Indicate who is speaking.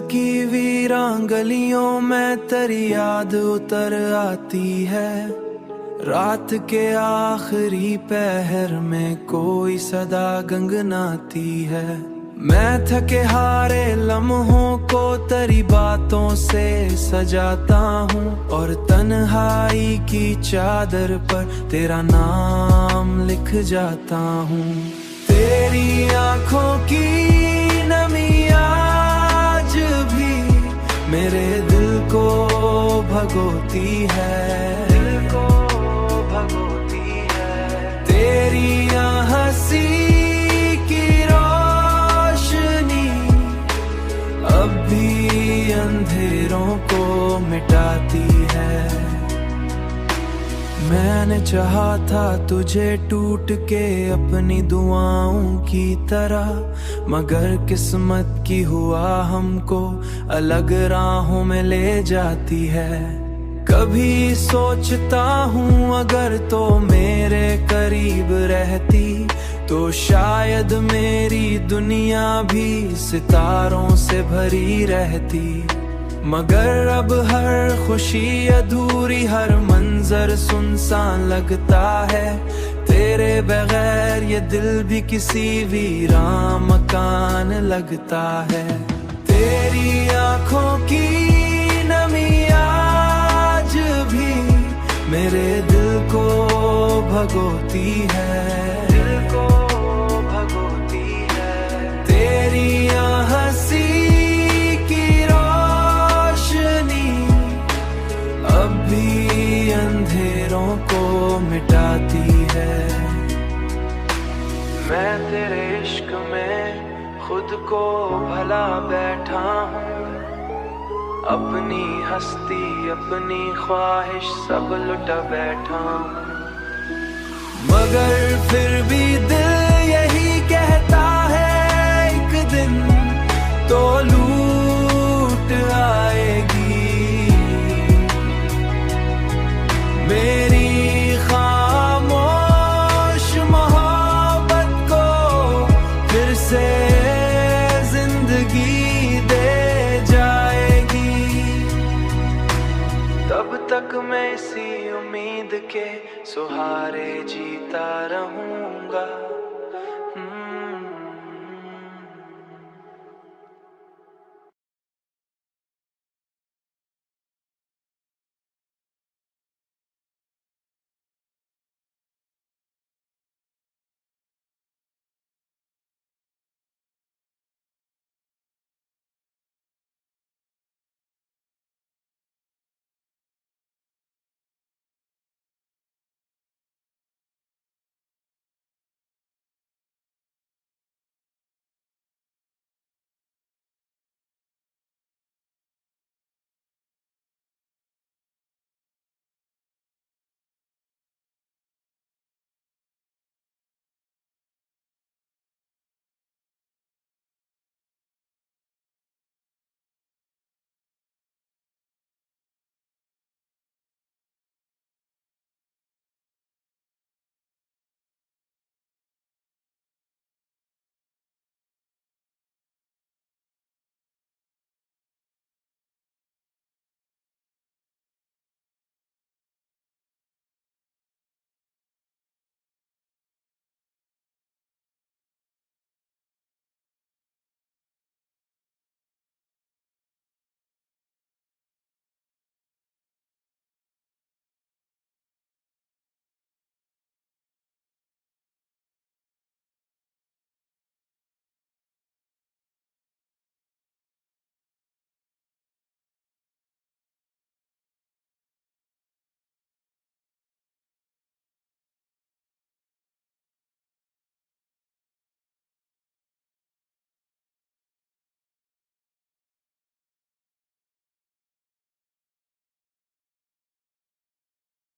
Speaker 1: की वीरान गलियों में तेरी याद उतर आती है। रात के आखिरी पहर में कोई सदा गंगनाती है। मैं थके हारे लम्हों को तेरी बातों से सजाता हूँ और तन्हाई की चादर पर तेरा नाम लिख जाता हूँ। तेरी आंखों की नमी आज भी मेरे दिल को भगोती है, दिल को भगोती है। तेरी हंसी की रोशनी अब भी अंधेरों को मिटाती है। मैंने चाहा था तुझे टूट के अपनी दुआओं की तरह, मगर किस्मत की हुआ हमको अलग राहों में ले जाती है। कभी सोचता हूँ अगर तो मेरे करीब रहती तो शायद मेरी दुनिया भी सितारों से भरी रहती। मगर अब हर खुशी अधूरी, हर मंजर सुनसान लगता है। तेरे बगैर ये दिल भी किसी वीरान मकान लगता है। तेरी आंखों की नमी आज भी मेरे दिल को भगोती है, दिल को भगोती है। तेरी हंसी अब भी अंधेरों को मिटाती है। मैं तेरे इश्क में खुद को भला बैठा हूँ, अपनी हस्ती अपनी ख्वाहिश सब लुटा बैठा हूँ। मगर फिर भी दिल यही कहता है एक दिन तो लूट आएगी। मेरी खामोश मोहब्बत को फिर से जिंदगी दे जाएगी। तब तक मैं इसी उम्मीद के सहारे जीता रहूंगा।